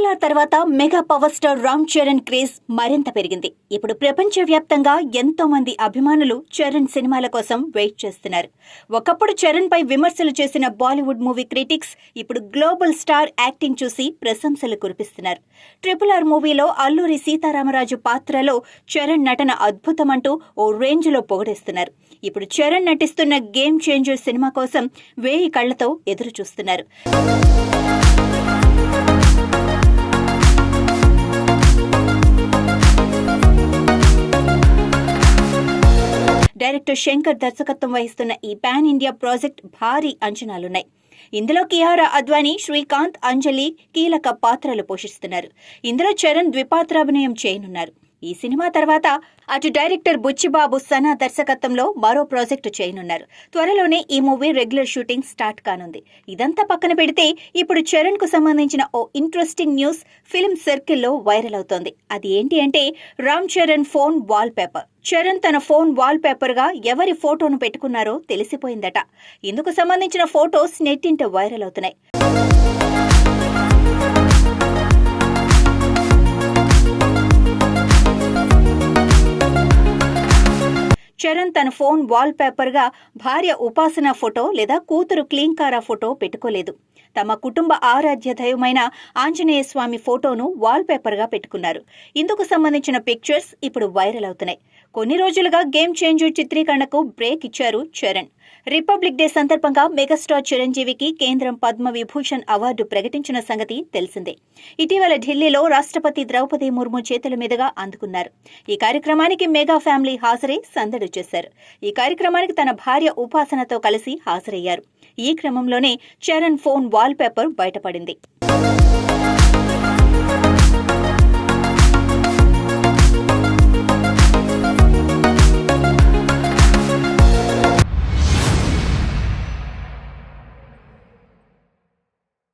RRR తర్వాత mega power star Ram Charan craze మరింత పెరిగింది. ఇప్పుడు ప్రపంచవ్యాప్తంగా ఎంతో మంది అభిమానులు చరణ్ సినిమాల కోసం వెయిట్ చేస్తున్నారు. ఒకప్పుడు చరణ్ పై విమర్శలు చేసిన బాలీవుడ్ మూవీ క్రిటిక్స్ ఇప్పుడు గ్లోబల్ స్టార్ యాక్టింగ్ చూసి ప్రశంసలు కురిపిస్తున్నారు. RRR మూవీలో అల్లూరి సీతారామరాజు పాత్రలో చరణ్ నటన అద్భుతమంటూ ఓ రేంజ్ లో పొగడేస్తున్నారు. ఇప్పుడు చరణ్ నటిస్తున్న గేమ్ చేంజర్ సినిమా కోసం 1000 కళ్లతో ఎదురు చూస్తున్నారు. డైరెక్టర్ శంకర్ దర్శకత్వం వహిస్తున్న ఈ పాన్ ఇండియా ప్రాజెక్ట్ భారీ అంచనాలున్నాయి. ఇందులో కియారా అద్వానీ, శ్రీకాంత్, అంజలి కీలక పాత్రలు పోషిస్తున్నారు. ఇందులో చరణ్ ద్విపాత్రాభినయం చేయనున్నారు. ఈ సినిమా తర్వాత అటు డైరెక్టర్ బుచ్చిబాబు సనా దర్శకత్వంలో మరో ప్రాజెక్టు చేయనున్నారు. త్వరలోనే ఈ మూవీ రెగ్యులర్ షూటింగ్ స్టార్ట్ కానుంది. ఇదంతా పక్కన పెడితే ఇప్పుడు చరణ్ కు సంబంధించిన ఓ ఇంట్రెస్టింగ్ న్యూస్ ఫిల్మ్ సర్కిల్లో వైరల్ అవుతోంది. అది ఏంటి అంటే Ram Charan phone wall paper. Charan తన ఫోన్ వాల్ పేపర్ గా ఎవరి ఫోటోను పెట్టుకున్నారో తెలిసిపోయిందట. ఇందుకు సంబంధించిన ఫోటోస్ నెట్టింట వైరల్ అవుతున్నాయి. చరణ్ తన ఫోన్ వాల్ పేపర్ గా భార్య ఉపాసన ఫోటో లేదా కూతురు క్లీంకారా ఫోటో పెట్టుకోలేదు. తమ కుటుంబ ఆరాధ్య దైవమైన ఆంజనేయ స్వామి ఫోటోను వాల్ పేపర్ గా పెట్టుకున్నారు. ఇందుకు సంబంధించిన పిక్చర్స్ ఇప్పుడు వైరల్ అవుతున్నాయి. కొన్ని రోజులుగా గేమ్ చేంజర్ చిత్రీకరణకు బ్రేక్ ఇచ్చారు చరణ్. రిపబ్లిక్ డే సందర్భంగా మెగాస్టార్ చిరంజీవికి కేంద్రం పద్మ విభూషణ్ అవార్డు ప్రకటించిన సంగతి తెలిసిందే. ఇటీవల ఢిల్లీలో రాష్ట్రపతి ద్రౌపది ముర్ము చేతుల మీదుగా అందుకున్నారు. ఈ కార్యక్రమానికి మెగా ఫ్యామిలీ హాజరై సందడి చేశారు. ఈ కార్యక్రమానికి తన భార్య ఉపాసనతో కలిసి హాజరయ్యారు. ఈ క్రమంలోనే చరణ్ ఫోన్ వాల్ పేపర్ బయటపడింది.